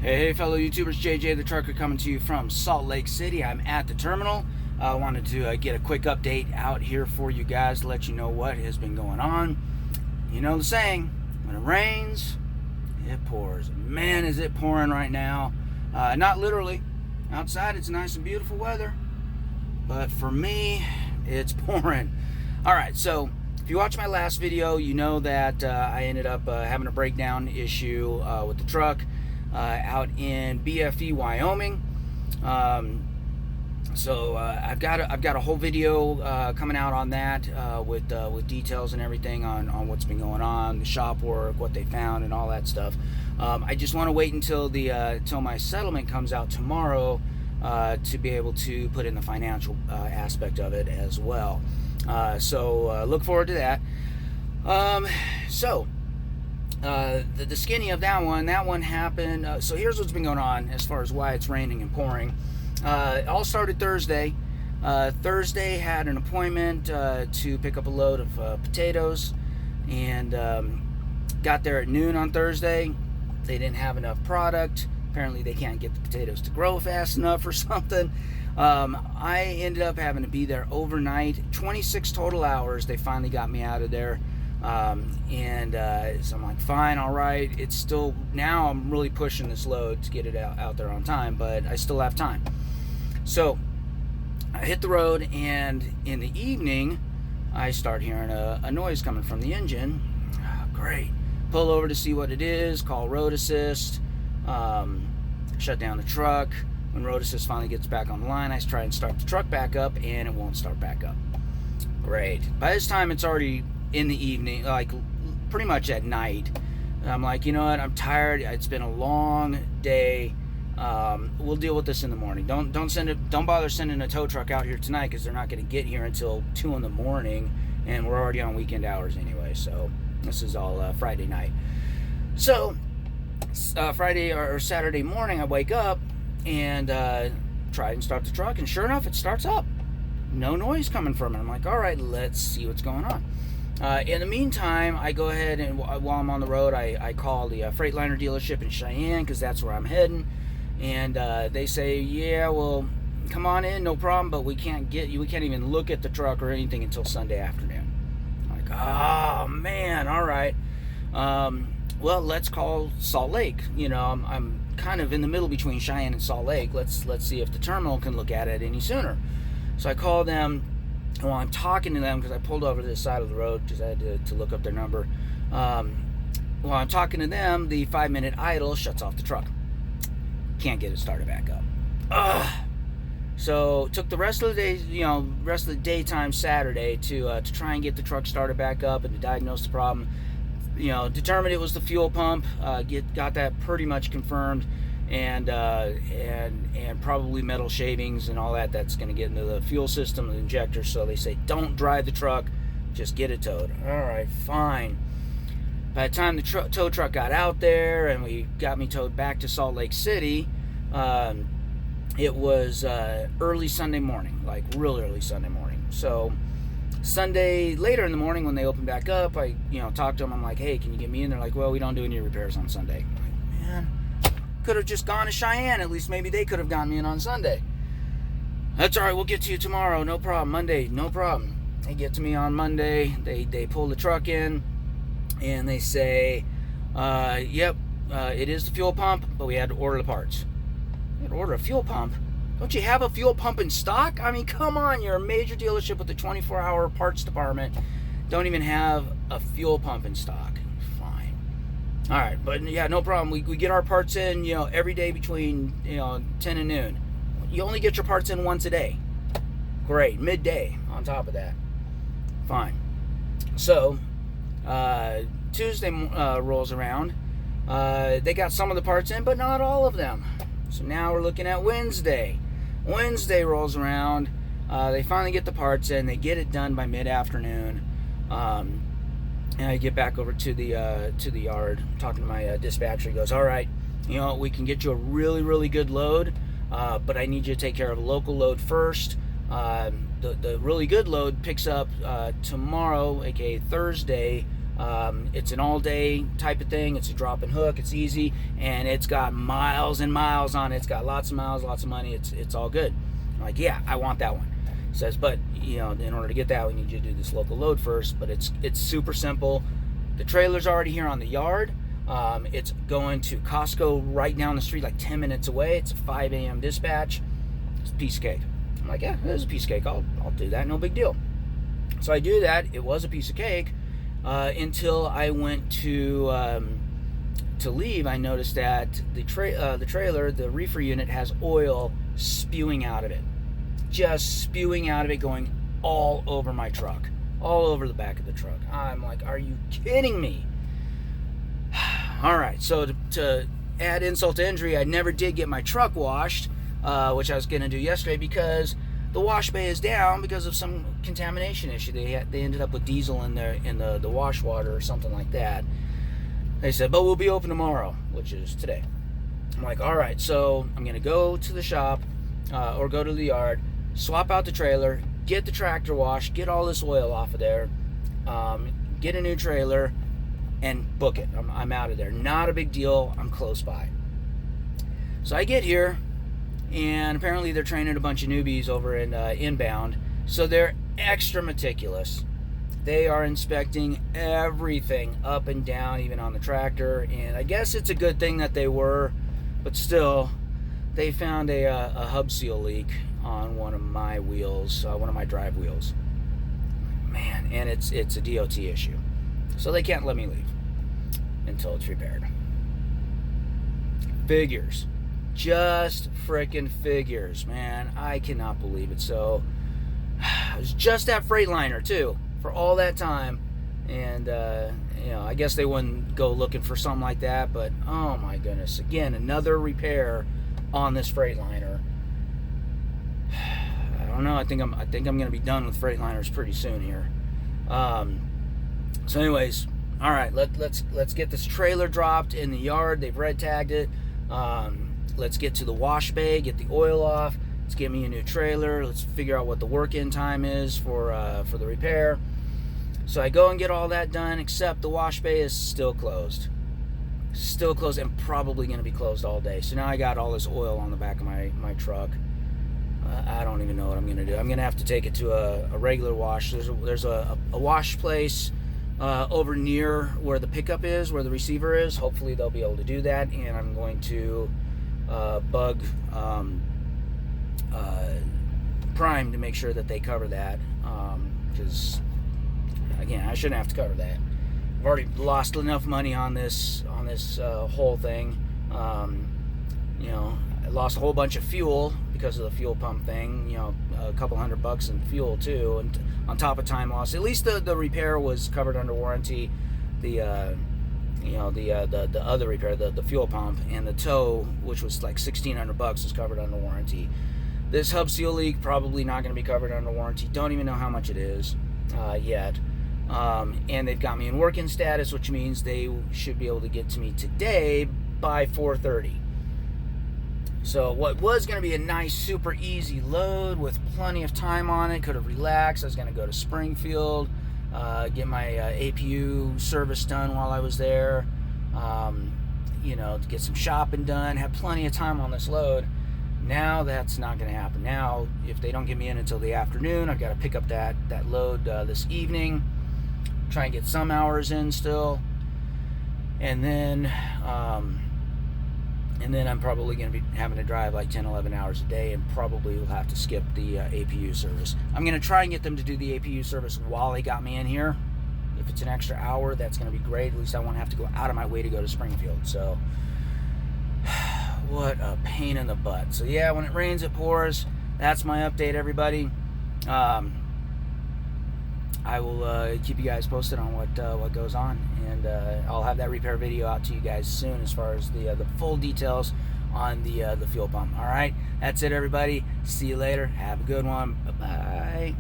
Hey, fellow YouTubers, JJ the Trucker coming to you from Salt Lake City. I'm at the terminal. I wanted to get a quick update out here for you guys to let you know what has been going on. You know the saying, when it rains, it pours. Man, is it pouring right now. Not literally. Outside, it's nice and beautiful weather. But for me, it's pouring. All right, so if you watched my last video, you know that I ended up having a breakdown issue with the truck. Out in BFE, Wyoming. So I've got a whole video coming out on that with details and everything on what's been going on, the shop work, what they found, and all that stuff. I just want to wait until till my settlement comes out tomorrow to be able to put in the financial aspect of it as well. So look forward to that. The skinny of that one happened. So here's what's been going on as far as why it's raining and pouring. It all started Thursday. Thursday had an appointment to pick up a load of potatoes, and got there at noon on Thursday. They didn't have enough product. Apparently they can't get the potatoes to grow fast enough or something. I ended up having to be there overnight. 26 total hours. They finally got me out of there. So I'm like, fine, all right. It's still, now I'm really pushing this load to get it out there on time, but I still have time. So I hit the road, and in the evening, I start hearing a noise coming from the engine. Great. Pull over to see what it is, call Road Assist, shut down the truck. When Road Assist finally gets back on the line, I try and start the truck back up, and it won't start back up. Great. By this time, it's already in the evening, like pretty much at night. And I'm like, you know what, I'm tired. It's been a long day. We'll deal with this in the morning. Don't bother sending a tow truck out here tonight, because they're not going to get here until 2 in the morning, and we're already on weekend hours anyway. So this is all Friday night. So Friday or Saturday morning, I wake up and try and start the truck, and sure enough, it starts up. No noise coming from it. I'm like, all right, let's see what's going on. In the meantime, I go ahead and while I'm on the road, I call the Freightliner dealership in Cheyenne, because that's where I'm heading. And they say, yeah, well, come on in, no problem, but we can't get you. We can't even look at the truck or anything until Sunday afternoon. I'm like, oh man, all right. Well, let's call Salt Lake. You know, I'm kind of in the middle between Cheyenne and Salt Lake. Let's see if the terminal can look at it any sooner. So I call them. While I'm talking to them, because I pulled over to this side of the road because I had to look up their number. While I'm talking to them, the 5-minute idle shuts off the truck. Can't get it started back up. Ugh. So took the rest of the day, rest of the daytime Saturday to try and get the truck started back up and to diagnose the problem. Determined it was the fuel pump. Got that pretty much confirmed. And probably metal shavings and all that's going to get into the fuel system, the injector. So they say, don't drive the truck, just get it towed. All right, fine. By the time the tow truck got out there and we got me towed back to Salt Lake City, it was early Sunday morning, like real early Sunday morning. So Sunday, later in the morning when they opened back up, I talked to them. I'm like, hey, can you get me in? They're like, well, we don't do any repairs on Sunday. I'm like, man, could have just gone to Cheyenne. At least maybe they could have gotten me in on Sunday. That's all right, we'll get to you tomorrow, no problem. Monday, no problem. They get to me on Monday. They pull the truck in, and they say, yep, it is the fuel pump, but we had to order the parts. You had to order a fuel pump? Don't you have a fuel pump in stock? I mean, come on, you're a major dealership with a 24-hour parts department. Don't even have a fuel pump in stock. All right, but yeah, no problem. We get our parts in, every day between, 10 and noon. You only get your parts in once a day. Great, midday on top of that. Fine. So, Tuesday rolls around. They got some of the parts in, but not all of them. So now we're looking at Wednesday. Wednesday rolls around. They finally get the parts in. They get it done by mid-afternoon. And I get back over to the yard, talking to my dispatcher. He goes, all right, we can get you a really, really good load, but I need you to take care of a local load first. The really good load picks up tomorrow, aka Thursday, It's an all-day type of thing. It's a drop and hook. It's easy, and it's got miles and miles on it. It's got lots of miles, lots of money. It's all good. I'm like, yeah, I want that one. It says, but in order to get that, we need you to do this local load first. But it's super simple. The trailer's already here on the yard. It's going to Costco right down the street, like 10 minutes away. It's a 5 a.m. dispatch. It's a piece of cake. I'm like, yeah, it is a piece of cake. I'll do that. No big deal. So I do that. It was a piece of cake until I went to leave. I noticed that the trailer, the reefer unit, has oil spewing out of it. Just spewing out of it, going all over my truck. All over the back of the truck. I'm like, are you kidding me? All right, so to add insult to injury, I never did get my truck washed, which I was going to do yesterday because the wash bay is down because of some contamination issue. They ended up with diesel in the wash water or something like that. They said, but we'll be open tomorrow, which is today. I'm like, all right, so I'm going to go to the shop or go to the yard, swap out the trailer, get the tractor washed, get all this oil off of there, get a new trailer, and book it. I'm out of there. Not a big deal. I'm close by. So I get here, and apparently they're training a bunch of newbies over in inbound, so they're extra meticulous. They are inspecting everything up and down, even on the tractor, and I guess it's a good thing that they were, but still, they found a hub seal leak on one of my wheels, one of my drive wheels. Man, and it's a DOT issue. So they can't let me leave until it's repaired. Figures. Just freaking figures, man. I cannot believe it. So, I was just at Freightliner, too, for all that time. And, I guess they wouldn't go looking for something like that. But, oh my goodness. Again, another repair on this Freightliner. I don't know. I think I'm going to be done with Freightliners pretty soon here. So anyways, all right, let's get this trailer dropped in the yard. They've red tagged it. Let's get to the wash bay, get the oil off. Let's get me a new trailer. Let's figure out what the work-in time is for the repair. So I go and get all that done, except the wash bay is still closed. Still closed, and probably going to be closed all day. So now I got all this oil on the back of my truck. I don't even know what I'm going to do. I'm going to have to take it to a regular wash. There's a wash place over near where the pickup is, where the receiver is. Hopefully they'll be able to do that, and I'm going to bug Prime to make sure that they cover that, because again, I shouldn't have to cover that. I've already lost enough money on this whole thing. I lost a whole bunch of fuel because of the fuel pump thing. A couple $100 in fuel too, and on top of time loss. At least the repair was covered under warranty. The other repair, the fuel pump and the tow, which was like $1,600, was covered under warranty. This hub seal leak probably not going to be covered under warranty. Don't even know how much it is yet. And they've got me in working status, which means they should be able to get to me today by 4:30. So what was going to be a nice, super easy load with plenty of time on it, could have relaxed. I was going to go to Springfield, get my APU service done while I was there, to get some shopping done, have plenty of time on this load. Now that's not going to happen. Now, if they don't get me in until the afternoon, I've got to pick up that load this evening, try and get some hours in still, and then I'm probably going to be having to drive like 10, 11 hours a day, and probably will have to skip the APU service. I'm going to try and get them to do the APU service while they got me in here. If it's an extra hour, that's going to be great. At least I won't have to go out of my way to go to Springfield. So, what a pain in the butt. So yeah, when it rains, it pours. That's my update, everybody. I will keep you guys posted on what goes on, and I'll have that repair video out to you guys soon as far as the full details on the fuel pump. All right, that's it, everybody. See you later. Have a good one. Bye-bye.